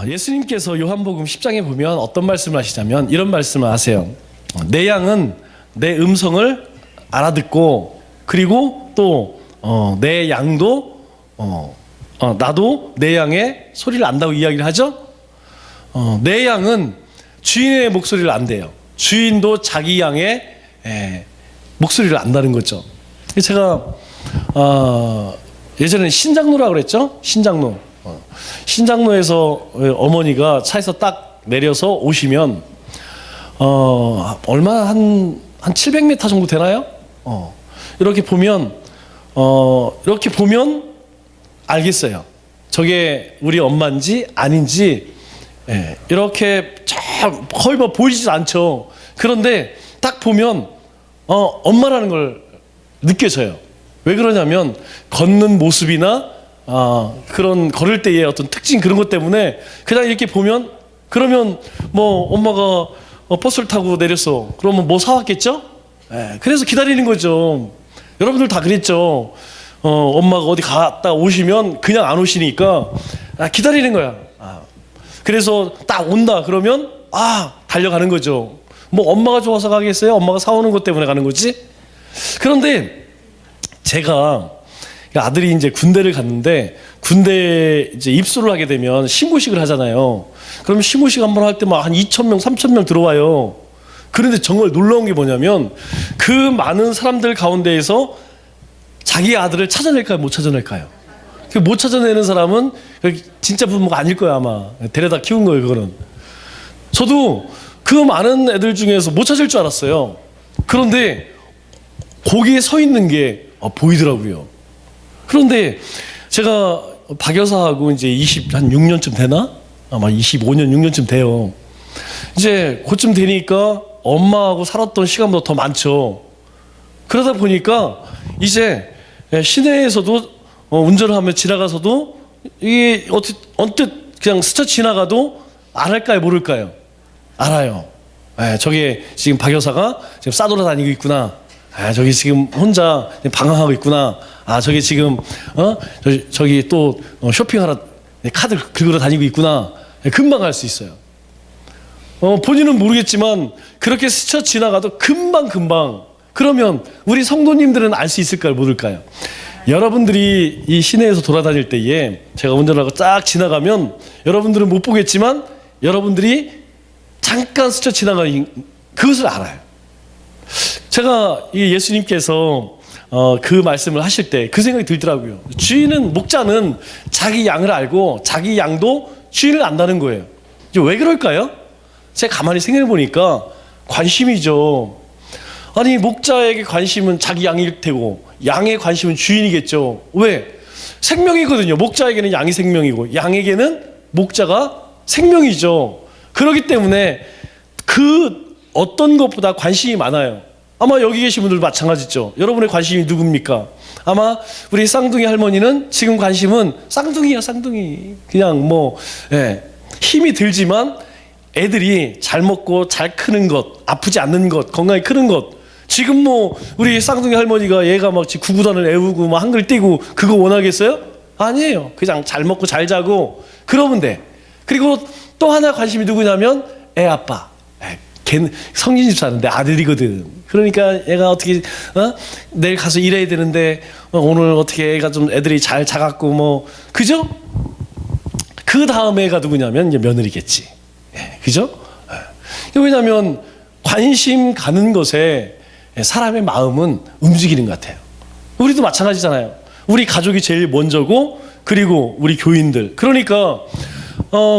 예수님께서 요한복음 10장에 보면 어떤 말씀을 하시냐면 이런 말씀을 하세요. 내 양은 내 음성을 알아듣고 그리고 또 내 양도 나도 내 양의 소리를 안다고 이야기를 하죠. 내 양은 주인의 목소리를 안대요. 주인도 자기 양의 목소리를 안다는 거죠. 제가 예전에 신장로라고 그랬죠. 신장로에서 어머니가 차에서 딱 내려서 오시면 얼마 한 700m 정도 되나요? 이렇게 보면 알겠어요. 저게 우리 엄마인지 아닌지. 이렇게 거의 뭐 보이지도 않죠. 그런데 딱 보면 엄마라는 걸 느껴져요. 왜 그러냐면 걷는 모습이나 그런 걸을 때의 어떤 특징 그런 것 때문에 그냥 이렇게 보면 그러면 뭐 엄마가 버스를 타고 내렸어. 그러면 뭐 사왔겠죠? 그래서 기다리는 거죠. 여러분들 다 그랬죠. 엄마가 어디 갔다 오시면 그냥 안 오시니까 기다리는 거야. 그래서 딱 온다 그러면 달려가는 거죠. 뭐 엄마가 좋아서 가겠어요? 엄마가 사오는 것 때문에 가는 거지? 그런데 제가 아들이 이제 군대를 갔는데 군대 이제 입소를 하게 되면 신고식을 하잖아요. 그러면 신고식 한번 할 때 막 한 2,000명, 3,000명 들어와요. 그런데 정말 놀라운 게 뭐냐면 그 많은 사람들 가운데에서 자기 아들을 찾아낼까요? 못 찾아낼까요? 못 찾아내는 사람은 진짜 부모가 아닐 거야 아마. 데려다 키운 거예요 그거는. 저도 그 많은 애들 중에서 못 찾을 줄 알았어요. 그런데 거기에 서 있는 게 보이더라고요. 그런데 제가 박여사하고 이제 한 6년쯤 되나? 아마 25년, 6년쯤 돼요. 이제 그쯤 되니까 엄마하고 살았던 시간보다 더 많죠. 그러다 보니까 이제 시내에서도 운전을 하며 지나가서도 이게 언뜻 그냥 스쳐 지나가도 알을까요, 모를까요? 알아요. 저기 지금 박 여사가 지금 싸돌아다니고 있구나. 저기 지금 혼자 방황하고 있구나. 저기 지금 저기 또 쇼핑하러 카드 긁으러 다니고 있구나. 금방 알 수 있어요. 본인은 모르겠지만 그렇게 스쳐 지나가도 금방. 그러면 우리 성도님들은 알 수 있을까요, 모를까요? 여러분들이 이 시내에서 돌아다닐 때에 제가 운전하고 쫙 지나가면 여러분들은 못 보겠지만 여러분들이 잠깐 스쳐 지나가는 그것을 알아요. 제가 이 예수님께서 그 말씀을 하실 때 그 생각이 들더라고요. 주인은, 목자는 자기 양을 알고 자기 양도 주인을 안다는 거예요. 왜 그럴까요? 제가 가만히 생각해 보니까 관심이죠. 아니 목자에게 관심은 자기 양일 테고 양의 관심은 주인이겠죠. 왜? 생명이거든요. 목자에게는 양이 생명이고 양에게는 목자가 생명이죠. 그렇기 때문에 그 어떤 것보다 관심이 많아요. 아마 여기 계신 분들 마찬가지죠. 여러분의 관심이 누굽니까? 아마 우리 쌍둥이 할머니는 지금 관심은 쌍둥이야, 쌍둥이. 그냥 힘이 들지만 애들이 잘 먹고 잘 크는 것, 아프지 않는 것, 건강히 크는 것. 지금 우리 쌍둥이 할머니가 얘가 막 구구단을 애우고 막 한글 띄고 그거 원하겠어요? 아니에요. 그냥 잘 먹고 잘 자고 그러면 돼. 그리고 또 하나 관심이 누구냐면 애 아빠. 걔는 성진집 사는데 아들이거든. 그러니까 얘가 어떻게 내일 가서 일해야 되는데 오늘 어떻게 애가 좀 애들이 잘 자갖고 그죠? 그 다음 애가 누구냐면 이제 며느리겠지. 그죠? 왜냐하면 관심 가는 것에 사람의 마음은 움직이는 것 같아요. 우리도 마찬가지잖아요. 우리 가족이 제일 먼저고 그리고 우리 교인들. 그러니까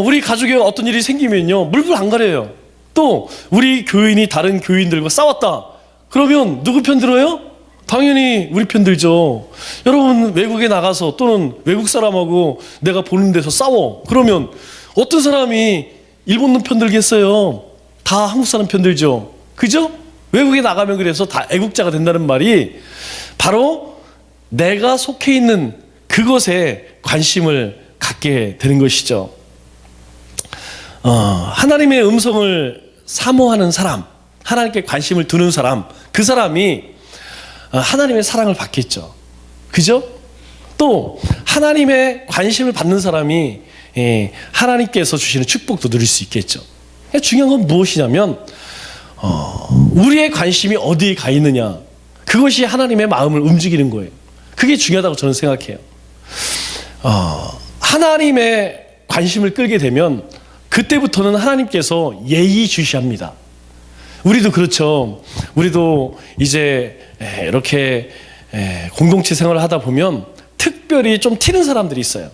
우리 가족에 어떤 일이 생기면요 물불 안 가려요. 또 우리 교인이 다른 교인들과 싸웠다. 그러면 누구 편 들어요? 당연히 우리 편 들죠. 여러분 외국에 나가서 또는 외국 사람하고 내가 보는 데서 싸워. 그러면 어떤 사람이 일본 편 들겠어요? 다 한국 사람 편 들죠. 그죠? 외국에 나가면 그래서 다 애국자가 된다는 말이 바로 내가 속해 있는 그것에 관심을 갖게 되는 것이죠. 하나님의 음성을 사모하는 사람, 하나님께 관심을 두는 사람, 그 사람이 하나님의 사랑을 받겠죠. 그죠? 또 하나님의 관심을 받는 사람이 하나님께서 주시는 축복도 누릴 수 있겠죠. 중요한 건 무엇이냐면 우리의 관심이 어디에 가 있느냐, 그것이 하나님의 마음을 움직이는 거예요. 그게 중요하다고 저는 생각해요. 하나님의 관심을 끌게 되면 그때부터는 하나님께서 예의주시합니다. 우리도 그렇죠. 우리도 이제 이렇게 공동체 생활을 하다 보면 특별히 좀 튀는 사람들이 있어요.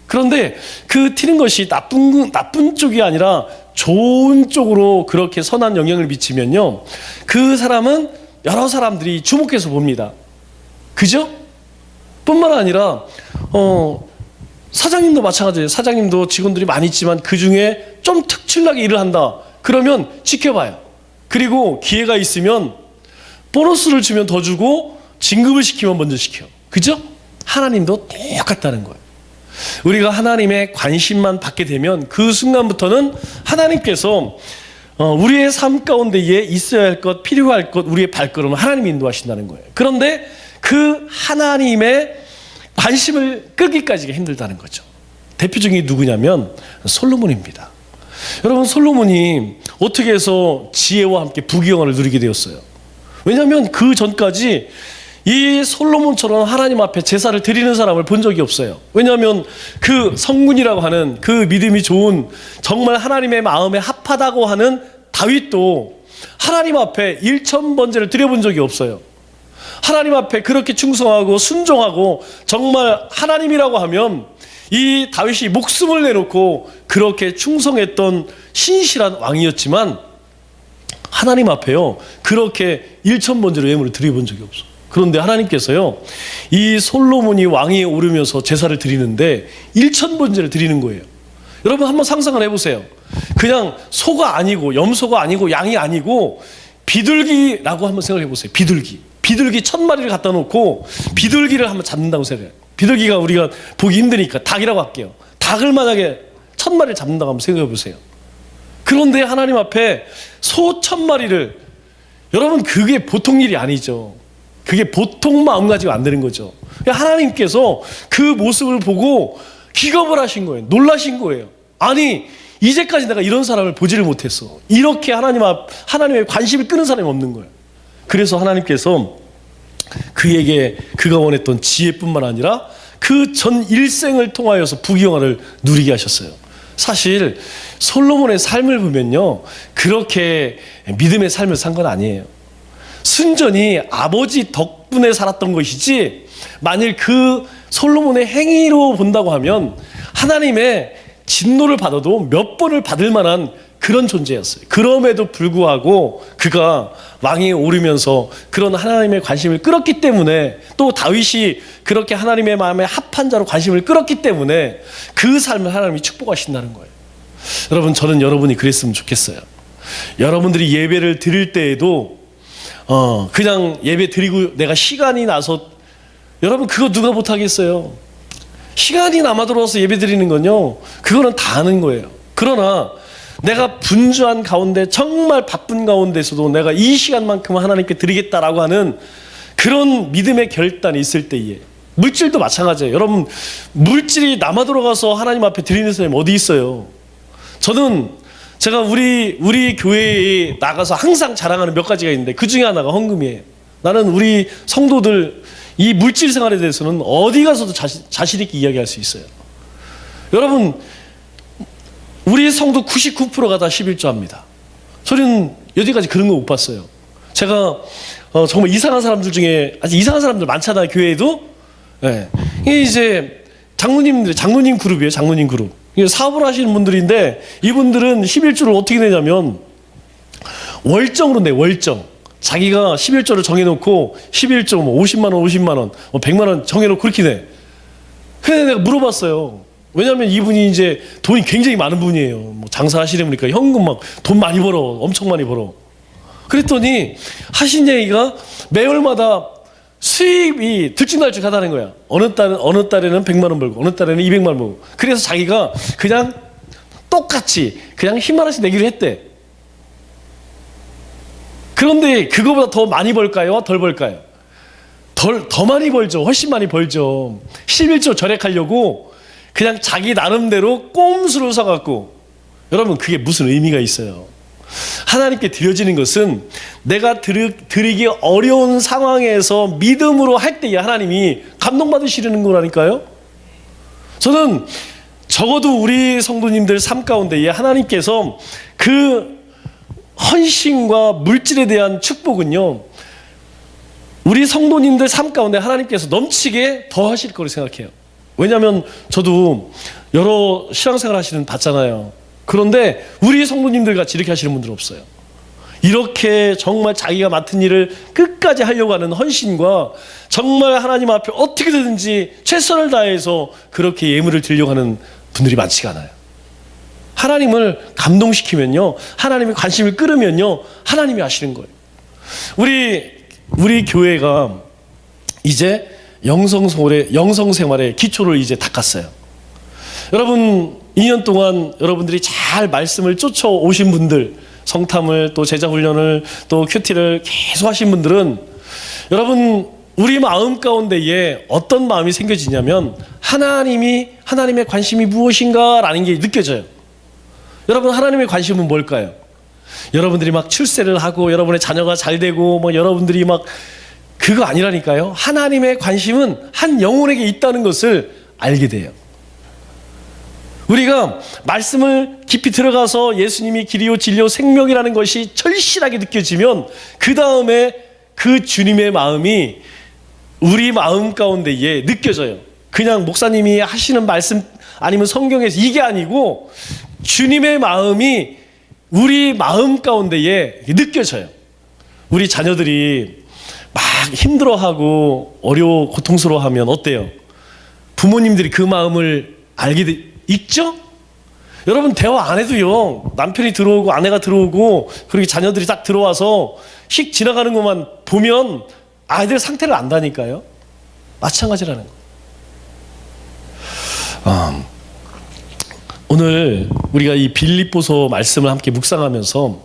그런데 그 튀는 것이 나쁜 쪽이 아니라 좋은 쪽으로 그렇게 선한 영향을 미치면요, 그 사람은 여러 사람들이 주목해서 봅니다. 그죠? 뿐만 아니라 사장님도 마찬가지예요. 사장님도 직원들이 많이 있지만 그 중에 좀 특출나게 일을 한다. 그러면 지켜봐요. 그리고 기회가 있으면 보너스를 주면 더 주고 진급을 시키면 먼저 시켜. 그죠? 하나님도 똑같다는 거예요. 우리가 하나님의 관심만 받게 되면 그 순간부터는 하나님께서 우리의 삶 가운데에 있어야 할 것, 필요할 것, 우리의 발걸음을 하나님이 인도하신다는 거예요. 그런데 그 하나님의 관심을 끄기까지가 힘들다는 거죠. 대표적인 게 누구냐면 솔로몬입니다. 여러분, 솔로몬이 어떻게 해서 지혜와 함께 부귀영화를 누리게 되었어요? 왜냐하면 그 전까지 이 솔로몬처럼 하나님 앞에 제사를 드리는 사람을 본 적이 없어요. 왜냐하면 그 성군이라고 하는 그 믿음이 좋은, 정말 하나님의 마음에 합하다고 하는 다윗도 하나님 앞에 1000번제를 드려본 적이 없어요. 하나님 앞에 그렇게 충성하고 순종하고 정말 하나님이라고 하면 이 다윗이 목숨을 내놓고 그렇게 충성했던 신실한 왕이었지만 하나님 앞에요, 그렇게 1000번제로 예물을 드려본 적이 없어. 그런데 하나님께서요, 이 솔로몬이 왕위에 오르면서 제사를 드리는데 1000번제를 드리는 거예요. 여러분 한번 상상을 해보세요. 그냥 소가 아니고 염소가 아니고 양이 아니고 비둘기라고 한번 생각해 보세요. 비둘기 1000마리를 갖다 놓고 비둘기를 한번 잡는다고 생각해요. 비둘기가 우리가 보기 힘드니까 닭이라고 할게요. 닭을 만약에 1000마리를 잡는다고 한번 생각해 보세요. 그런데 하나님 앞에 소 1000마리를, 여러분 그게 보통 일이 아니죠. 그게 보통 마음 가지고 안 되는 거죠. 하나님께서 그 모습을 보고 기겁을 하신 거예요. 놀라신 거예요. 아니, 이제까지 내가 이런 사람을 보지를 못했어. 이렇게 하나님의 관심을 끄는 사람이 없는 거예요. 그래서 하나님께서 그에게 그가 원했던 지혜뿐만 아니라 그 전 일생을 통하여서 부귀영화를 누리게 하셨어요. 사실 솔로몬의 삶을 보면요, 그렇게 믿음의 삶을 산 건 아니에요. 순전히 아버지 덕분에 살았던 것이지, 만일 그 솔로몬의 행위로 본다고 하면 하나님의 진노를 받아도 몇 번을 받을 만한 그런 존재였어요. 그럼에도 불구하고 그가 왕위에 오르면서 그런 하나님의 관심을 끌었기 때문에, 또 다윗이 그렇게 하나님의 마음에 합한 자로 관심을 끌었기 때문에 그 삶을 하나님이 축복하신다는 거예요. 여러분, 저는 여러분이 그랬으면 좋겠어요. 여러분들이 예배를 드릴 때에도 그냥 예배 드리고 내가 시간이 나서, 여러분 그거 누가 못하겠어요? 시간이 남아 들어와서 예배 드리는 건요, 그거는 다 아는 거예요. 그러나 내가 분주한 가운데, 정말 바쁜 가운데서도 내가 이 시간만큼은 하나님께 드리겠다라고 하는 그런 믿음의 결단이 있을 때에, 물질도 마찬가지예요. 여러분, 물질이 남아 들어가서 하나님 앞에 드리는 사람이 어디 있어요? 제가 우리 교회에 나가서 항상 자랑하는 몇 가지가 있는데 그 중에 하나가 헌금이에요. 나는 우리 성도들 이 물질 생활에 대해서는 어디 가서도 자신 있게 이야기할 수 있어요. 여러분, 우리 성도 99%가 다 11조 합니다. 저는 여태까지 그런 거 못 봤어요. 제가 정말 이상한 사람들 중에, 아주 이상한 사람들 많잖아요, 교회에도. 네. 이게 이제 장로님 그룹이에요. 장로님 그룹. 사업을 하시는 분들인데, 이분들은 11조를 어떻게 내냐면 월정으로 내, 월정. 자기가 11조를 정해놓고 11조 뭐 50만 원, 50만 원, 100만 원 정해놓고 그렇게 내. 그래서 내가 물어봤어요. 왜냐하면 이분이 이제 돈이 굉장히 많은 분이에요. 뭐 장사하시는 분이니까 현금 막 돈 많이 벌어, 엄청 많이 벌어. 그랬더니 하신 얘기가 매월마다 수입이 들쭉날쭉하다는 거야. 어느 달에는 100만 원 벌고, 어느 달에는 200만 원 벌고. 그래서 자기가 그냥 똑같이 그냥 힘 하나씩 내기로 했대. 그런데 그거보다 더 많이 벌까요? 덜 벌까요? 더 많이 벌죠. 훨씬 많이 벌죠. 11조 절약하려고 그냥 자기 나름대로 꼼수를 써갖고, 여러분 그게 무슨 의미가 있어요? 하나님께 드려지는 것은 내가 드리기 어려운 상황에서 믿음으로 할 때에 하나님이 감동받으시려는 거라니까요. 저는 적어도 우리 성도님들 삶 가운데에 하나님께서 그 헌신과 물질에 대한 축복은요, 우리 성도님들 삶 가운데 하나님께서 넘치게 더 하실 거라고 생각해요. 왜냐하면 저도 여러 신앙생활 하시는 봤잖아요. 그런데 우리 성도님들 같이 이렇게 하시는 분들은 없어요. 이렇게 정말 자기가 맡은 일을 끝까지 하려고 하는 헌신과 정말 하나님 앞에 어떻게든지 최선을 다해서 그렇게 예물을 드리려고 하는 분들이 많지가 않아요. 하나님을 감동시키면요, 하나님의 관심을 끌으면요, 하나님이 하시는 거예요. 우리 교회가 이제 영성생활의 기초를 이제 닦았어요. 여러분 2년 동안 여러분들이 잘 말씀을 쫓아오신 분들, 성탐을 또 제자훈련을 또 큐티를 계속 하신 분들은 여러분 우리 마음 가운데에 어떤 마음이 생겨지냐면 하나님의 관심이 무엇인가 라는 게 느껴져요. 여러분 하나님의 관심은 뭘까요? 여러분들이 막 출세를 하고 여러분의 자녀가 잘 되고 뭐 여러분들이 막 그거 아니라니까요. 하나님의 관심은 한 영혼에게 있다는 것을 알게 돼요. 우리가 말씀을 깊이 들어가서 예수님이 길이요 진리요 생명이라는 것이 절실하게 느껴지면 그 다음에 그 주님의 마음이 우리 마음 가운데에 느껴져요. 그냥 목사님이 하시는 말씀 아니면 성경에서 이게 아니고 주님의 마음이 우리 마음 가운데에 느껴져요. 우리 자녀들이 막 힘들어하고 고통스러워하면 어때요? 부모님들이 그 마음을 알게 있죠? 여러분 대화 안 해도요, 남편이 들어오고 아내가 들어오고 그리고 자녀들이 딱 들어와서 휙 지나가는 것만 보면 아이들 상태를 안다니까요. 마찬가지라는 거. 오늘 우리가 이 빌립보서 말씀을 함께 묵상하면서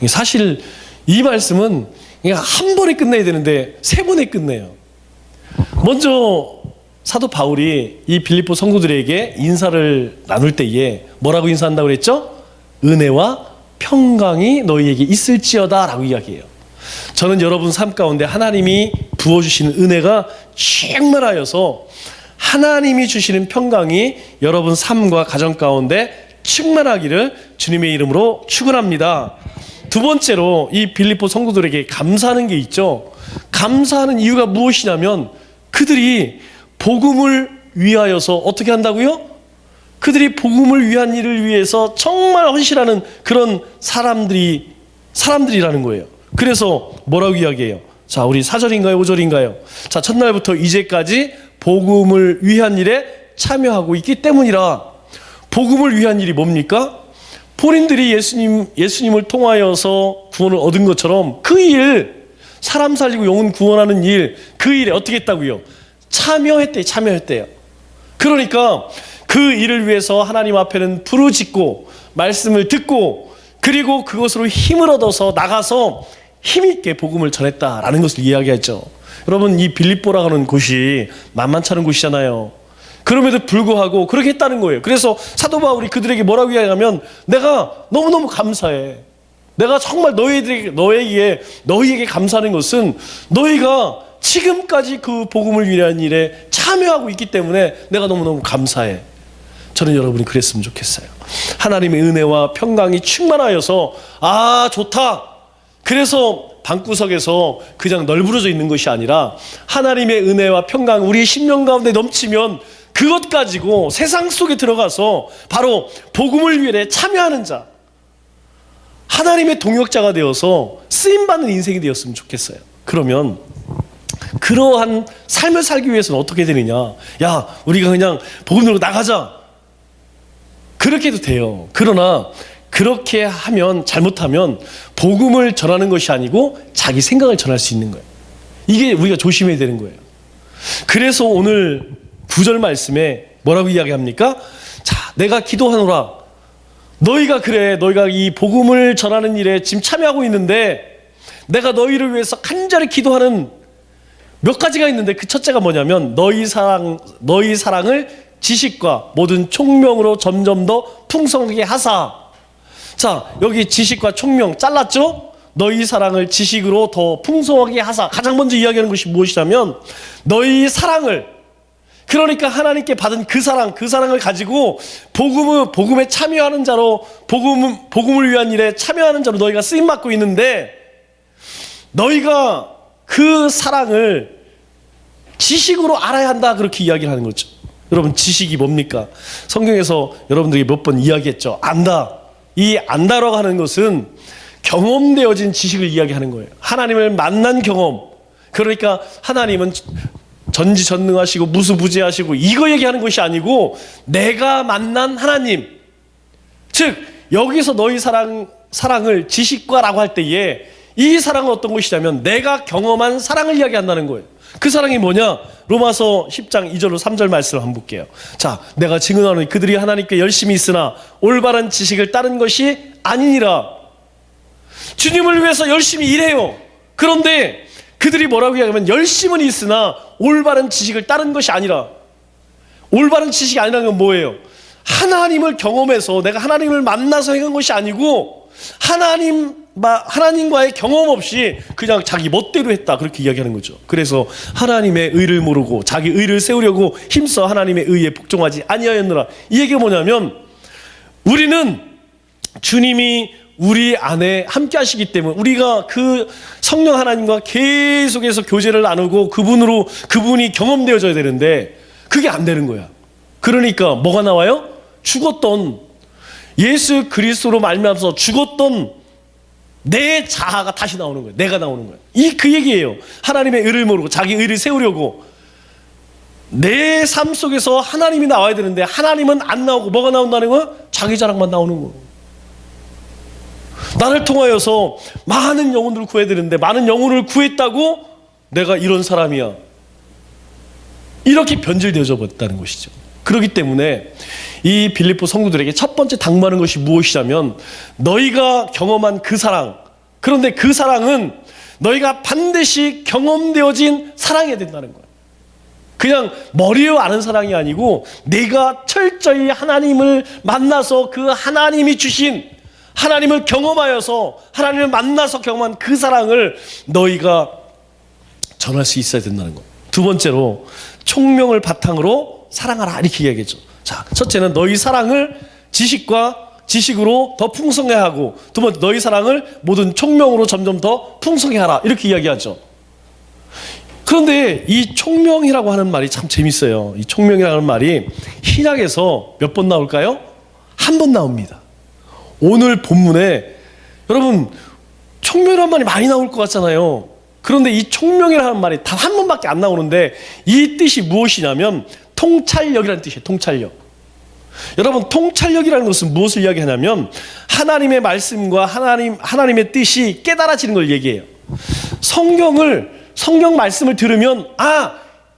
사실 이 말씀은 한 번에 끝내야 되는데 세 번에 끝내요. 먼저 사도 바울이 이 빌립보 성도들에게 인사를 나눌 때에 뭐라고 인사한다고 그랬죠? 은혜와 평강이 너희에게 있을지어다 라고 이야기해요. 저는 여러분 삶 가운데 하나님이 부어주시는 은혜가 충만하여서 하나님이 주시는 평강이 여러분 삶과 가정 가운데 충만하기를 주님의 이름으로 축원합니다. 두 번째로 이 빌립보 성도들에게 감사하는 게 있죠. 감사하는 이유가 무엇이냐면 그들이 복음을 위하여서 어떻게 한다고요? 그들이 복음을 위한 일을 위해서 정말 헌신하는 그런 사람들이라는 거예요. 그래서 뭐라고 이야기해요? 자, 우리 4절인가요? 5절인가요? 자, 첫날부터 이제까지 복음을 위한 일에 참여하고 있기 때문이라. 복음을 위한 일이 뭡니까? 본인들이 예수님을 통하여서 구원을 얻은 것처럼 그 일, 사람 살리고 영혼 구원하는 일, 그 일에 어떻게 했다고요? 참여했대요. 그러니까 그 일을 위해서 하나님 앞에는 부르짖고 말씀을 듣고 그리고 그것으로 힘을 얻어서 나가서 힘있게 복음을 전했다라는 것을 이야기했죠. 여러분 이 빌립보라고 하는 곳이 만만치 않은 곳이잖아요. 그럼에도 불구하고 그렇게 했다는 거예요. 그래서 사도 바울이 그들에게 뭐라고 이야기하면 내가 너무너무 감사해. 내가 정말 너희에게 감사하는 것은 너희가 지금까지 그 복음을 위한 일에 참여하고 있기 때문에 내가 너무너무 감사해. 저는 여러분이 그랬으면 좋겠어요. 하나님의 은혜와 평강이 충만하여서 아 좋다. 그래서 방구석에서 그냥 널브러져 있는 것이 아니라 하나님의 은혜와 평강 우리 심령 가운데 넘치면 그것 가지고 세상 속에 들어가서 바로 복음을 위해 참여하는 자, 하나님의 동역자가 되어서 쓰임받는 인생이 되었으면 좋겠어요. 그러면 그러한 삶을 살기 위해서는 어떻게 되느냐? 야, 우리가 그냥 복음 들고 나가자. 그렇게 해도 돼요. 그러나 그렇게 하면 잘못하면 복음을 전하는 것이 아니고 자기 생각을 전할 수 있는 거예요. 이게 우리가 조심해야 되는 거예요. 그래서 오늘 9절 말씀에 뭐라고 이야기합니까? 자, 내가 기도하노라. 너희가 이 복음을 전하는 일에 지금 참여하고 있는데 내가 너희를 위해서 간절히 기도하는 몇 가지가 있는데 그 첫째가 뭐냐면 너희 사랑을 지식과 모든 총명으로 점점 더 풍성하게 하사. 자, 여기 지식과 총명 잘랐죠? 너희 사랑을 지식으로 더 풍성하게 하사. 가장 먼저 이야기하는 것이 무엇이냐면 너희 사랑을, 그러니까 하나님께 받은 그 사랑을 가지고 복음에 참여하는 자로, 복음을 위한 일에 참여하는 자로 너희가 쓰임 받고 있는데, 너희가 그 사랑을 지식으로 알아야 한다, 그렇게 이야기를 하는 거죠. 여러분, 지식이 뭡니까? 성경에서 여러분들에게 몇 번 이야기했죠. 안다. 이 안다라고 하는 것은 경험되어진 지식을 이야기하는 거예요. 하나님을 만난 경험. 그러니까 하나님은 전지전능하시고 무수부지하시고 이거 얘기하는 것이 아니고 내가 만난 하나님. 즉 여기서 너희 사랑을 지식과라고 할 때에 이 사랑은 어떤 것이냐면 내가 경험한 사랑을 이야기한다는 거예요. 그 사랑이 뭐냐? 로마서 10장 2절로 3절 말씀을 한번 볼게요. 자, 내가 증언하노니 그들이 하나님께 열심히 있으나 올바른 지식을 따른 것이 아니니라. 주님을 위해서 열심히 일해요. 그런데 그들이 뭐라고 이야기하면 열심은 있으나 올바른 지식을 따른 것이 아니라. 올바른 지식이 아니라는 건 뭐예요? 하나님을 경험해서 내가 하나님을 만나서 행한 것이 아니고 하나님과의 경험 없이 그냥 자기 멋대로 했다, 그렇게 이야기하는 거죠. 그래서 하나님의 의를 모르고 자기 의를 세우려고 힘써 하나님의 의에 복종하지 아니하였느라. 이 얘기가 뭐냐면 우리는 주님이 우리 안에 함께 하시기 때문에 우리가 그 성령 하나님과 계속해서 교제를 나누고 그분이 경험되어져야 되는데 그게 안 되는 거야. 그러니까 뭐가 나와요? 죽었던 예수 그리스도로 말미암아서 죽었던 내 자아가 다시 나오는 거예요. 내가 나오는 거예요. 그 얘기예요. 하나님의 의를 모르고 자기 의를 세우려고 내 삶 속에서 하나님이 나와야 되는데 하나님은 안 나오고 뭐가 나온다는 거예요? 자기 자랑만 나오는 거예요. 나를 통하여서 많은 영혼들을 구해야 되는데 많은 영혼을 구했다고 내가 이런 사람이야, 이렇게 변질되어져 버렸다는 것이죠. 그렇기 때문에 이 빌립보 성도들에게 첫 번째 당부하는 것이 무엇이냐면 너희가 경험한 그 사랑, 그런데 그 사랑은 너희가 반드시 경험되어진 사랑이어야 된다는 거예요. 그냥 머리로 아는 사랑이 아니고 내가 철저히 하나님을 만나서 그 하나님이 주신 하나님을 경험하여서 하나님을 만나서 경험한 그 사랑을 너희가 전할 수 있어야 된다는 것. 두 번째로 총명을 바탕으로 사랑하라, 이렇게 이야기했죠. 자, 첫째는 너희 사랑을 지식으로 더 풍성해 하고, 두 번째 너희 사랑을 모든 총명으로 점점 더 풍성해 하라, 이렇게 이야기하죠. 그런데 이 총명이라고 하는 말이 참 재밌어요. 이 총명이라는 말이 신약에서 몇 번 나올까요? 한 번 나옵니다. 오늘 본문에 여러분 총명이라는 말이 많이 나올 것 같잖아요. 그런데 이 총명이라는 말이 단 한 번밖에 안 나오는데 이 뜻이 무엇이냐면 통찰력이라는 뜻이에요. 통찰력. 여러분, 통찰력이라는 것은 무엇을 이야기하냐면 하나님의 말씀과 하나님의 뜻이 깨달아지는 걸 얘기해요. 성경 말씀을 들으면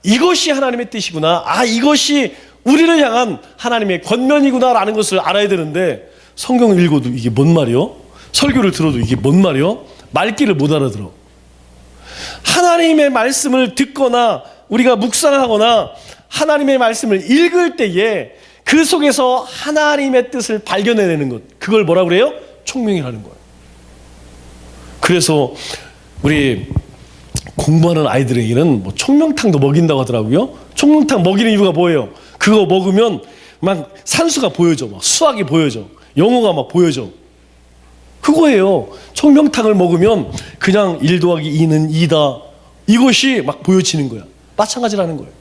이것이 하나님의 뜻이구나, 이것이 우리를 향한 하나님의 권면이구나라는 것을 알아야 되는데 성경을 읽어도 이게 뭔 말이요? 설교를 들어도 이게 뭔 말이요? 말귀를 못 알아들어. 하나님의 말씀을 듣거나 우리가 묵상하거나 하나님의 말씀을 읽을 때에 그 속에서 하나님의 뜻을 발견해내는 것, 그걸 뭐라고 그래요? 총명이라는 거예요. 그래서 우리 공부하는 아이들에게는 총명탕도 먹인다고 하더라고요. 총명탕 먹이는 이유가 뭐예요? 그거 먹으면 막 산수가 보여져, 막 수학이 보여져, 영어가 막 보여져. 그거예요. 총명탕을 먹으면 그냥 1 더하기 2는 2다, 이것이 막 보여지는 거야. 마찬가지라는 거예요.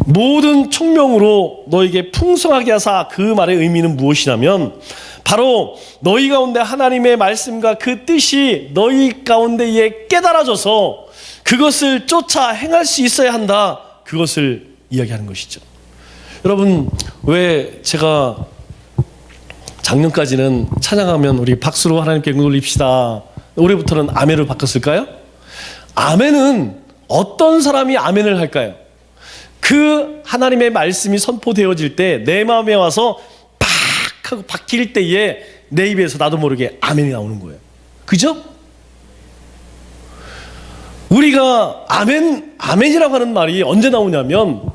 모든 총명으로 너에게 풍성하게 하사, 그 말의 의미는 무엇이냐면 바로 너희 가운데 하나님의 말씀과 그 뜻이 너희 가운데에 깨달아져서 그것을 쫓아 행할 수 있어야 한다, 그것을 이야기하는 것이죠. 여러분, 왜 제가 작년까지는 찬양하면 우리 박수로 하나님께 영광 돌립시다, 올해부터는 아멘으로 바꿨을까요? 아멘은 어떤 사람이 아멘을 할까요? 그 하나님의 말씀이 선포되어질 때 내 마음에 와서 팍 하고 박힐 때에 내 입에서 나도 모르게 아멘이 나오는 거예요. 그죠? 우리가 아멘이라고 하는 말이 언제 나오냐면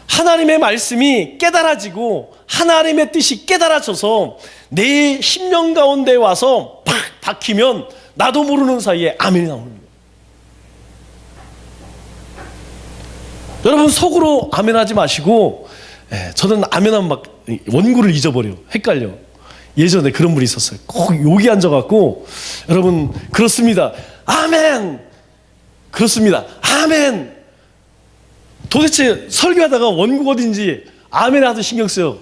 하나님의 말씀이 깨달아지고 하나님의 뜻이 깨달아져서 내 심령 가운데 와서 팍 박히면 나도 모르는 사이에 아멘이 나오는 거예요. 여러분 속으로 아멘하지 마시고, 저는 아멘하면 막 원고를 잊어버려. 헷갈려. 예전에 그런 분이 있었어요. 꼭 여기 앉아갖고, 여러분 그렇습니다. 아멘. 그렇습니다. 아멘. 도대체 설교하다가 원고가 어딘지 아멘 하도 신경 써요.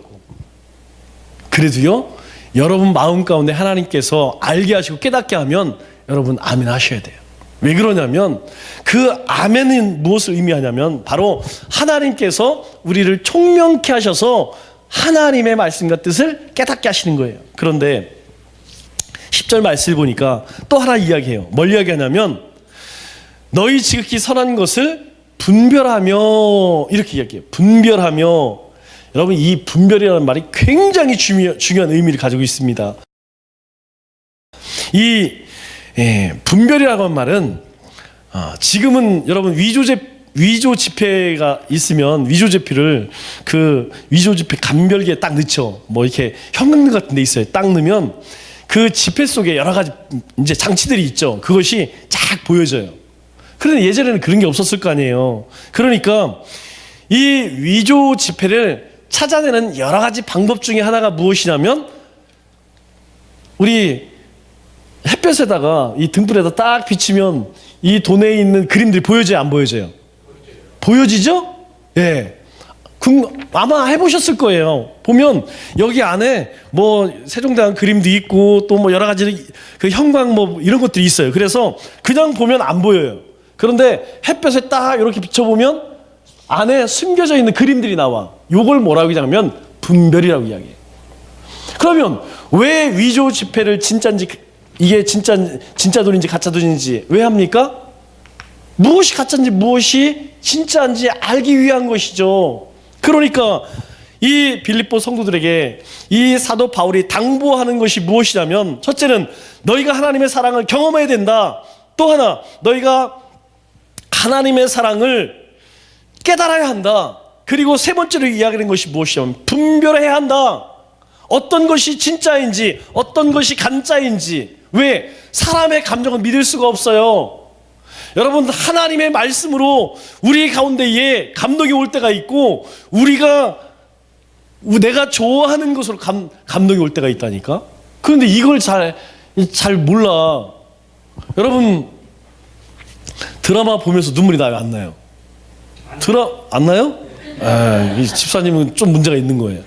그래도요, 여러분 마음 가운데 하나님께서 알게 하시고 깨닫게 하면 여러분 아멘 하셔야 돼요. 왜 그러냐면 그 아멘은 무엇을 의미하냐면 바로 하나님께서 우리를 총명케 하셔서 하나님의 말씀과 뜻을 깨닫게 하시는 거예요. 그런데 10절 말씀을 보니까 또 하나 이야기해요. 뭘 이야기하냐면 너희 지극히 선한 것을 분별하며, 이렇게 이야기해요. 분별하며. 여러분 이 분별이라는 말이 굉장히 중요한 의미를 가지고 있습니다. 이 분별이라고 하는 말은 지금은 여러분 위조 지폐가 있으면 위조 지폐를 그 위조 지폐 감별기에 딱 넣죠. 뭐 이렇게 형광등 같은 데 있어요. 딱 넣으면 그 지폐 속에 여러 가지 이제 장치들이 있죠. 그것이 쫙 보여져요. 그런데 예전에는 그런 게 없었을 거 아니에요. 그러니까 이 위조 지폐를 찾아내는 여러 가지 방법 중에 하나가 무엇이냐면 우리 햇볕에다가 이 등불에다 딱 비치면 이 돈에 있는 그림들이 보여져요, 안 보여져요? 보여지죠? 예. 아마 해보셨을 거예요. 보면 여기 안에 뭐 세종대왕 그림도 있고 또 뭐 여러 가지 그 형광 뭐 이런 것들이 있어요. 그래서 그냥 보면 안 보여요. 그런데 햇볕에 딱 이렇게 비춰보면 안에 숨겨져 있는 그림들이 나와. 요걸 뭐라고 얘기하냐면 분별이라고 이야기해요. 그러면 왜 위조 지폐를 진짜인지, 이게 진짜 돈인지 가짜 돈인지 왜 합니까? 무엇이 가짜인지 무엇이 진짜인지 알기 위한 것이죠. 그러니까 이 빌립보 성도들에게 이 사도 바울이 당부하는 것이 무엇이냐면, 첫째는 너희가 하나님의 사랑을 경험해야 된다. 또 하나, 너희가 하나님의 사랑을 깨달아야 한다. 그리고 세 번째로 이야기하는 것이 무엇이냐면 분별해야 한다. 어떤 것이 진짜인지 어떤 것이 가짜인지. 왜? 사람의 감정은 믿을 수가 없어요. 여러분 하나님의 말씀으로 우리 가운데에 감동이 올 때가 있고 내가 좋아하는 것으로 감동이 올 때가 있다니까. 그런데 이걸 잘 몰라. 여러분 드라마 보면서 눈물이 나요, 안 나요? 안 나요? 이 집사님은 좀 문제가 있는 거예요.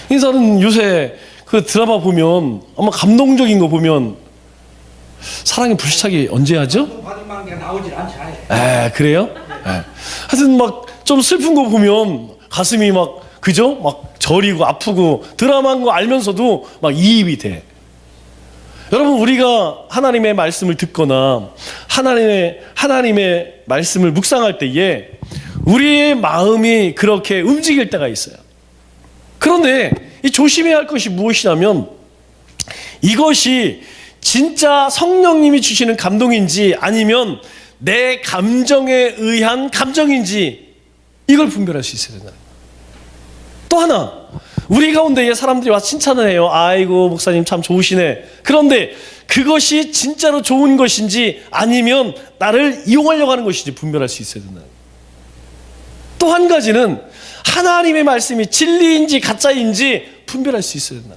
저는 요새 그 드라마 보면 아마 감동적인 거 보면 사랑의 불시착이 언제 하죠? 받은 관계가 나오질 않지. 그래요? 하여튼 막 좀 슬픈 거 보면 가슴이 막 그죠? 막 저리고 아프고 드라마인 거 알면서도 막 이입이 돼. 여러분 우리가 하나님의 말씀을 듣거나 하나님의 말씀을 묵상할 때에 우리의 마음이 그렇게 움직일 때가 있어요. 그런데 이 조심해야 할 것이 무엇이냐면 이것이 진짜 성령님이 주시는 감동인지 아니면 내 감정에 의한 감정인지 이걸 분별할 수 있어야 된다. 또 하나, 우리 가운데에 사람들이 와서 칭찬을 해요. 아이고 목사님 참 좋으시네. 그런데 그것이 진짜로 좋은 것인지 아니면 나를 이용하려고 하는 것인지 분별할 수 있어야 된다. 또 한 가지는 하나님의 말씀이 진리인지 가짜인지 분별할 수 있어야 된다.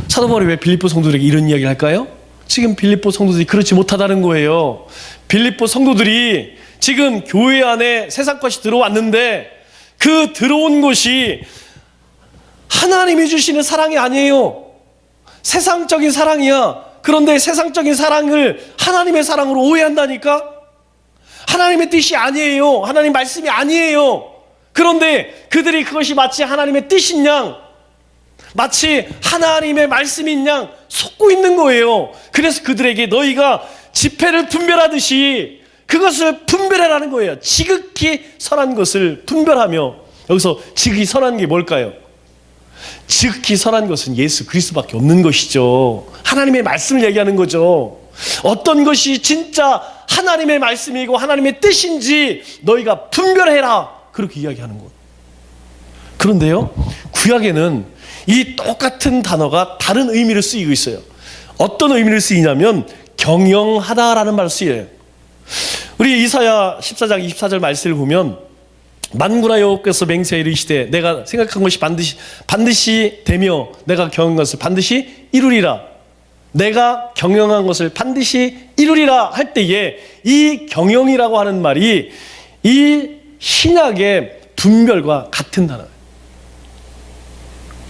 사도 바울이 왜 빌립보 성도들에게 이런 이야기를 할까요? 지금 빌립보 성도들이 그렇지 못하다는 거예요. 빌립보 성도들이 지금 교회 안에 세상 것이 들어왔는데 그 들어온 것이 하나님이 주시는 사랑이 아니에요. 세상적인 사랑이야. 그런데 세상적인 사랑을 하나님의 사랑으로 오해한다니까? 하나님의 뜻이 아니에요. 하나님 말씀이 아니에요. 그런데 그들이 그것이 마치 하나님의 뜻인 양, 마치 하나님의 말씀인 양 속고 있는 거예요. 그래서 그들에게 너희가 지폐를 분별하듯이 그것을 분별하라는 거예요. 지극히 선한 것을 분별하며. 여기서 지극히 선한 게 뭘까요? 지극히 선한 것은 예수 그리스도밖에 없는 것이죠. 하나님의 말씀을 얘기하는 거죠. 어떤 것이 진짜 하나님의 말씀이고 하나님의 뜻인지 너희가 분별해라. 그렇게 이야기하는 것. 그런데요, 구약에는 이 똑같은 단어가 다른 의미를 쓰이고 있어요. 어떤 의미를 쓰이냐면 경영하다라는 말을 쓰여요. 우리 이사야 14장 24절 말씀을 보면 만군의 여호와께서 맹세하여 이르시되 내가 생각한 것이 반드시 되며 내가 경영한 것을 반드시 이루리라. 내가 경영한 것을 반드시 이루리라 할 때에 이 경영이라고 하는 말이 이 신약의 분별과 같은 단어예요.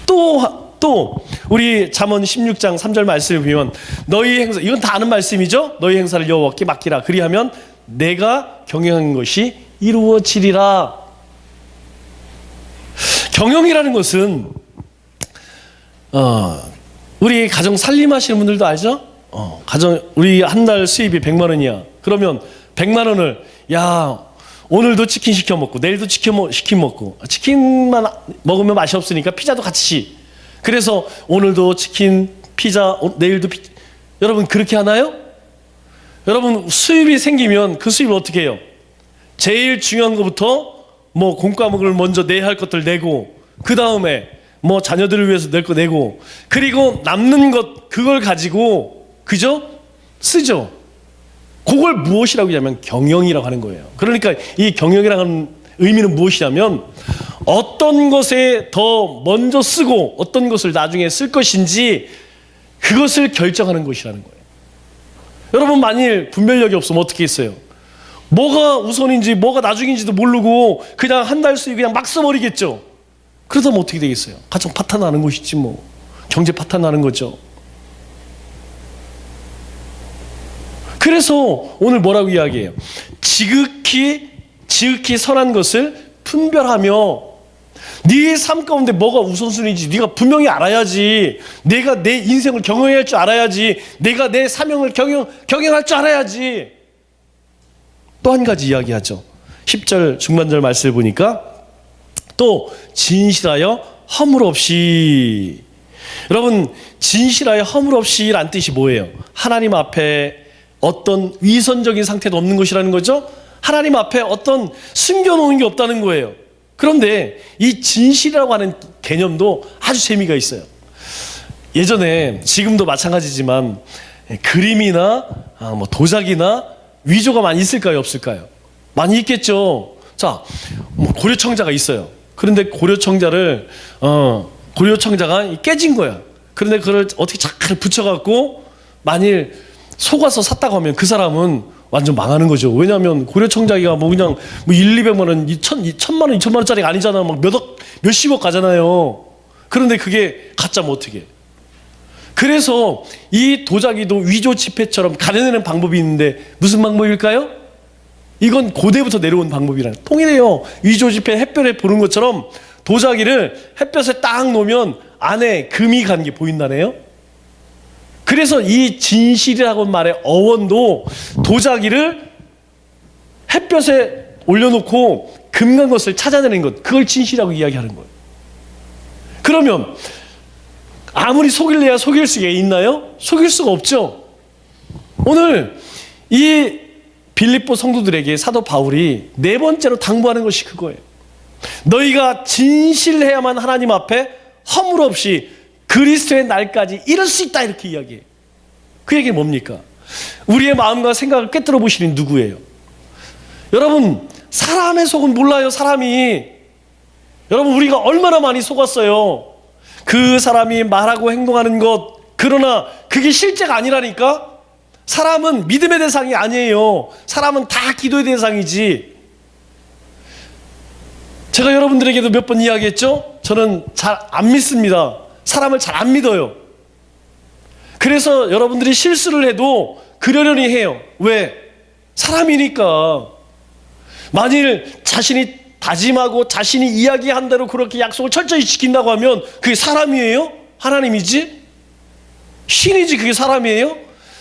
또 우리 잠언 16장 3절 말씀을 보면 너희 행사, 이건 다 아는 말씀이죠. 너희 행사를 여호와께 맡기라. 그리하면 내가 경영한 것이 이루어지리라. 경영이라는 것은 우리 가정 살림하시는 분들도 알죠? 가정 우리 한 달 수입이 100만 원이야. 그러면 100만 원을 오늘도 치킨 시켜 먹고 내일도 치킨 먹고 치킨만 먹으면 맛이 없으니까 피자도 같이. 그래서 오늘도 치킨, 피자, 내일도 여러분 그렇게 하나요? 여러분 수입이 생기면 그 수입을 어떻게 해요? 제일 중요한 것부터 뭐 공과목을 먼저 내야 할 것들 내고 그 다음에 뭐 자녀들을 위해서 낼 거 내고 그리고 남는 것 그걸 가지고 그죠? 쓰죠. 그걸 무엇이라고 하냐면 경영이라고 하는 거예요. 그러니까 이 경영이라고 하는 의미는 무엇이냐면 어떤 것에 더 먼저 쓰고 어떤 것을 나중에 쓸 것인지 그것을 결정하는 것이라는 거예요. 여러분 만일 분별력이 없으면 어떻게 했어요? 뭐가 우선인지 뭐가 나중인지도 모르고 그냥 한 달 수입 그냥 막 써버리겠죠. 그러다면 어떻게 되겠어요? 가정 파탄 나는 것이지 뭐. 경제 파탄 나는 거죠. 그래서 오늘 뭐라고 이야기해요? 지극히 선한 것을 분별하며 네 삶 가운데 뭐가 우선순위인지 네가 분명히 알아야지. 내가 내 인생을 경영해야 할 줄 알아야지. 내가 내 사명을 경영할 줄 알아야지. 또 한 가지 이야기하죠. 10절 중반절 말씀을 보니까 또 진실하여 허물 없이. 여러분 진실하여 허물 없이란 뜻이 뭐예요? 하나님 앞에 어떤 위선적인 상태도 없는 것이라는 거죠. 하나님 앞에 어떤 숨겨놓은 게 없다는 거예요. 그런데 이 진실이라고 하는 개념도 아주 재미가 있어요. 예전에 지금도 마찬가지지만 그림이나 뭐 도자기나 위조가 많이 있을까요? 없을까요? 많이 있겠죠. 자, 뭐 고려청자가 있어요. 그런데 고려청자가 깨진 거야. 그런데 그걸 어떻게 잘 붙여갖고 만일 속아서 샀다고 하면 그 사람은 완전 망하는 거죠. 왜냐하면 고려청자기가 뭐 그냥 뭐 200만 원, 2천만 원, 2천만 원짜리가 아니잖아. 막 몇십억 가잖아요. 그런데 그게 가짜면 어떻게 해? 그래서 이 도자기도 위조 지폐처럼 가려내는 방법이 있는데 무슨 방법일까요? 이건 고대부터 내려온 방법이라는 통일해요. 위조 지폐 햇볕에 보는 것처럼 도자기를 햇볕에 딱 놓으면 안에 금이 간 게 보인다네요. 그래서 이 진실이라고 말의 어원도 도자기를 햇볕에 올려놓고 금간 것을 찾아내는 것, 그걸 진실이라고 이야기하는 거예요. 그러면 아무리 속일래야 속일 수가 있나요? 속일 수가 없죠. 오늘 이 빌립보 성도들에게 사도 바울이 네 번째로 당부하는 것이 그거예요. 너희가 진실해야만 하나님 앞에 허물 없이 그리스도의 날까지 이룰 수 있다, 이렇게 이야기해요. 그 얘기는 뭡니까? 우리의 마음과 생각을 꿰뚫어 보시는 누구예요? 여러분, 사람의 속은 몰라요. 사람이. 여러분, 우리가 얼마나 많이 속았어요. 그 사람이 말하고 행동하는 것, 그러나 그게 실제가 아니라니까. 사람은 믿음의 대상이 아니에요. 사람은 다 기도의 대상이지. 제가 여러분들에게도 몇 번 이야기했죠? 저는 잘 안 믿습니다. 사람을 잘 안 믿어요. 그래서 여러분들이 실수를 해도 그러려니 해요. 왜? 사람이니까. 만일 자신이 다짐하고 자신이 이야기한 대로 그렇게 약속을 철저히 지킨다고 하면 그게 사람이에요? 하나님이지? 신이지 그게 사람이에요?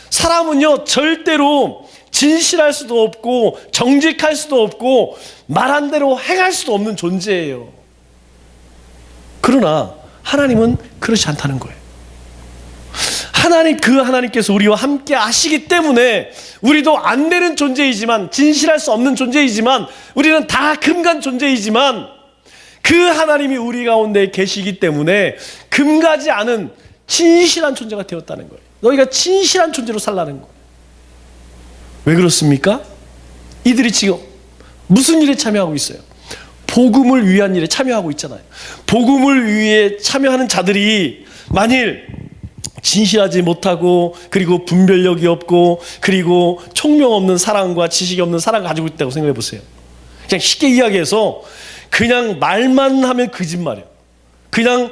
사람은요 절대로 진실할 수도 없고 정직할 수도 없고 말한 대로 행할 수도 없는 존재예요. 그러나 하나님은 그렇지 않다는 거예요. 하나님께서 우리와 함께 하시기 때문에 우리도 안 되는 존재이지만, 진실할 수 없는 존재이지만, 우리는 다 금간 존재이지만 그 하나님이 우리 가운데 계시기 때문에 금가지 않은 진실한 존재가 되었다는 거예요. 너희가 진실한 존재로 살라는 거예요. 왜 그렇습니까? 이들이 지금 무슨 일에 참여하고 있어요? 복음을 위한 일에 참여하고 있잖아요. 복음을 위해 참여하는 자들이 만일 진실하지 못하고, 그리고 분별력이 없고, 그리고 총명 없는 사랑과 지식이 없는 사랑을 가지고 있다고 생각해 보세요. 그냥 쉽게 이야기해서 그냥 말만 하면 거짓말이에요. 그냥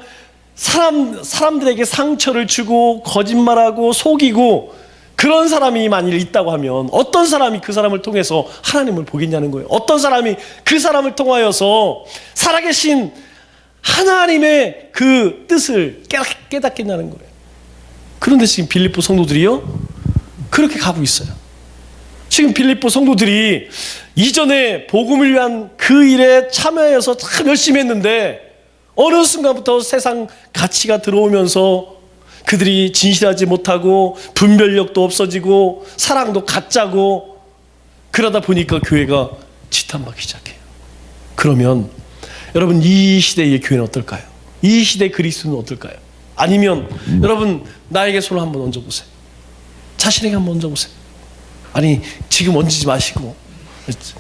사람들에게 상처를 주고 거짓말하고 속이고, 그런 사람이 만일 있다고 하면 어떤 사람이 그 사람을 통해서 하나님을 보겠냐는 거예요. 어떤 사람이 그 사람을 통하여서 살아계신 하나님의 그 뜻을 깨닫겠냐는 거예요. 그런데 지금 빌립보 성도들이요, 그렇게 가고 있어요. 지금 빌립보 성도들이 이전에 복음을 위한 그 일에 참여해서 참 열심히 했는데 어느 순간부터 세상 가치가 들어오면서 그들이 진실하지 못하고 분별력도 없어지고 사랑도 가짜고, 그러다 보니까 교회가 지탄받기 시작해요. 그러면 여러분, 이 시대의 교회는 어떨까요? 이 시대의 그리스도는 어떨까요? 아니면 여러분, 나에게 손을 한번 얹어보세요. 자신에게 한번 얹어보세요. 아니, 지금 얹지 마시고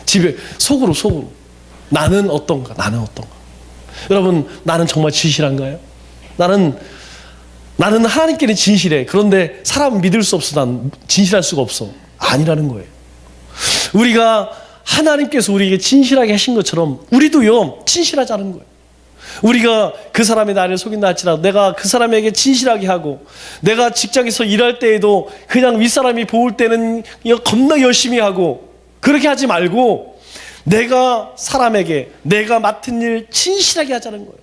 집에 속으로 나는 어떤가? 여러분, 나는 정말 진실한가요? 나는 하나님께는 진실해. 그런데 사람은 믿을 수 없어. 난 진실할 수가 없어. 아니라는 거예요. 우리가 하나님께서 우리에게 진실하게 하신 것처럼 우리도요, 진실하자는 거예요. 우리가 그 사람이 나를 속인다 할지라도 내가 그 사람에게 진실하게 하고, 내가 직장에서 일할 때에도 그냥 윗사람이 보일 때는 겁나 열심히 하고, 그렇게 하지 말고 내가 사람에게 내가 맡은 일 진실하게 하자는 거예요.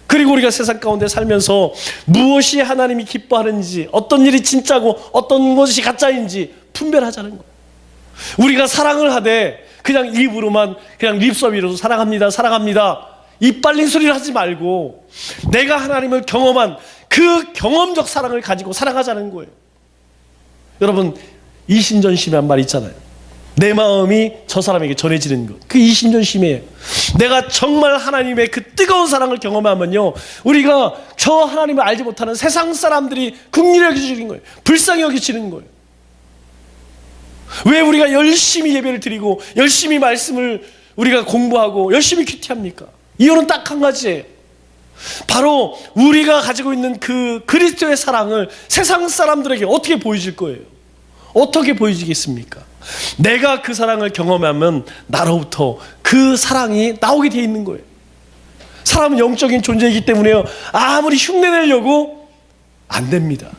그리고 우리가 세상 가운데 살면서 무엇이 하나님이 기뻐하는지, 어떤 일이 진짜고 어떤 것이 가짜인지 분별하자는 거예요. 우리가 사랑을 하되 그냥 입으로만 그냥 립서비스로 사랑합니다 입 빨린 소리를 하지 말고 내가 하나님을 경험한 그 경험적 사랑을 가지고 사랑하자는 거예요. 여러분, 이심전심이란 말이 있잖아요. 내 마음이 저 사람에게 전해지는 것, 그 이심전심이에요. 내가 정말 하나님의 그 뜨거운 사랑을 경험하면요, 우리가 저 하나님을 알지 못하는 세상 사람들이 긍휼히 여겨지는 거예요. 불쌍히 여겨지는 거예요. 왜 우리가 열심히 예배를 드리고 열심히 말씀을 우리가 공부하고 열심히 큐티합니까? 이유는 딱 한 가지예요. 바로 우리가 가지고 있는 그 그리스도의 사랑을 세상 사람들에게 어떻게 보여줄 거예요? 어떻게 보여지겠습니까? 내가 그 사랑을 경험하면 나로부터 그 사랑이 나오게 돼 있는 거예요. 사람은 영적인 존재이기 때문에요, 아무리 흉내내려고 안 됩니다.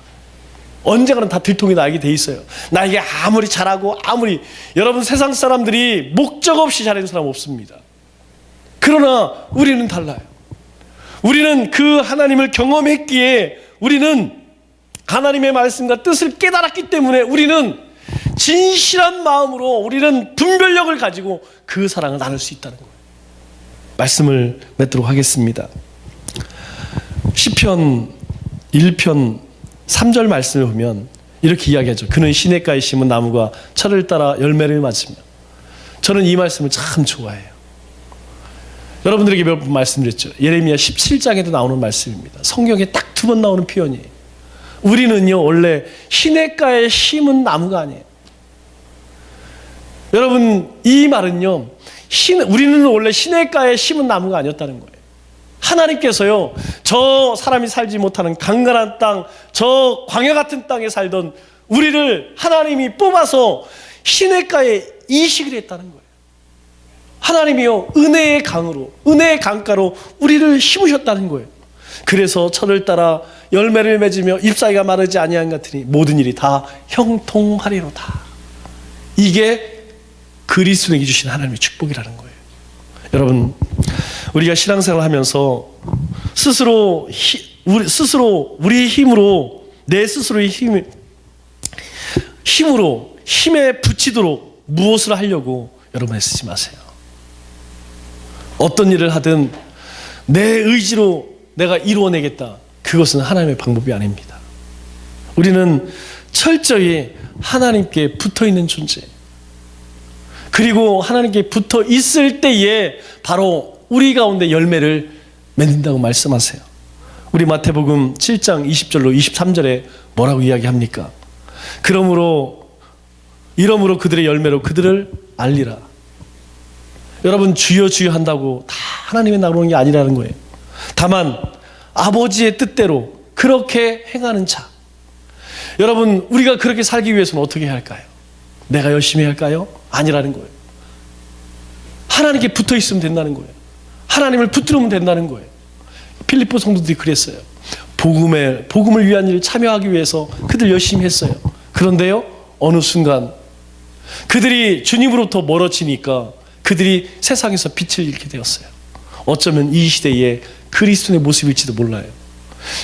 언젠가는 다 들통이 나게 돼 있어요. 나에게 아무리 잘하고 아무리, 여러분, 세상 사람들이 목적 없이 잘하는 사람 없습니다. 그러나 우리는 달라요. 우리는 그 하나님을 경험했기에, 우리는 하나님의 말씀과 뜻을 깨달았기 때문에 우리는 진실한 마음으로, 우리는 분별력을 가지고 그 사랑을 나눌 수 있다는 거예요. 말씀을 맺도록 하겠습니다. 시편 1편 3절 말씀을 보면 이렇게 이야기하죠. 그는 시냇가에 심은 나무가 철을 따라 열매를 맺으며. 저는 이 말씀을 참 좋아해요. 여러분들에게 몇 번 말씀드렸죠. 예레미야 17장에도 나오는 말씀입니다. 성경에 딱 2번 나오는 표현이에요. 우리는요, 원래 시냇가에 심은 나무가 아니에요. 여러분, 이 말은요, 우리는 원래 시냇가에 심은 나무가 아니었다는 거예요. 하나님께서요, 저 사람이 살지 못하는 강간한 땅, 저 광야 같은 땅에 살던 우리를 하나님이 뽑아서 시냇가에 이식을 했다는 거예요. 하나님이요, 은혜의 강으로, 은혜의 강가로 우리를 심으셨다는 거예요. 그래서 철을 따라 열매를 맺으며 잎사귀가 마르지 아니한 같으니 모든 일이 다 형통하리로다. 이게 그리스도에게 주신 하나님의 축복이라는 거예요. 여러분, 우리가 신앙생활을 하면서 스스로 우리 힘으로, 내 스스로의 힘으로 힘에 붙이도록 무엇을 하려고 여러분 애쓰지 마세요. 어떤 일을 하든 내 의지로 내가 이루어내겠다, 그것은 하나님의 방법이 아닙니다. 우리는 철저히 하나님께 붙어 있는 존재. 그리고 하나님께 붙어 있을 때에 바로 우리 가운데 열매를 맺는다고 말씀하세요. 우리 마태복음 7장 20절로 23절에 뭐라고 이야기합니까? 이러므로 그들의 열매로 그들을 알리라. 여러분, 주여 주여 한다고 다 하나님의 나오는 게 아니라는 거예요. 다만 아버지의 뜻대로 그렇게 행하는 자. 여러분, 우리가 그렇게 살기 위해서는 어떻게 해야 할까요? 내가 열심히 할까요? 아니라는 거예요. 하나님께 붙어 있으면 된다는 거예요. 하나님을 붙들면 된다는 거예요. 필리포 성도들이 그랬어요. 복음을 위한 일을 참여하기 위해서 그들 열심히 했어요. 그런데요, 어느 순간 그들이 주님으로부터 멀어지니까 그들이 세상에서 빛을 잃게 되었어요. 어쩌면 이 시대의 그리스도의 모습일지도 몰라요.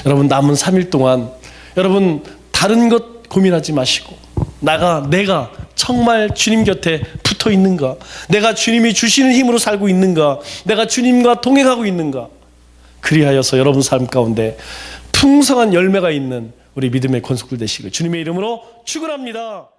여러분, 남은 3일 동안 여러분 다른 것 고민하지 마시고 내가 정말 주님 곁에 붙어 있는가? 내가 주님이 주시는 힘으로 살고 있는가? 내가 주님과 동행하고 있는가? 그리하여서 여러분 삶 가운데 풍성한 열매가 있는 우리 믿음의 권속들 되시고 주님의 이름으로 축원합니다.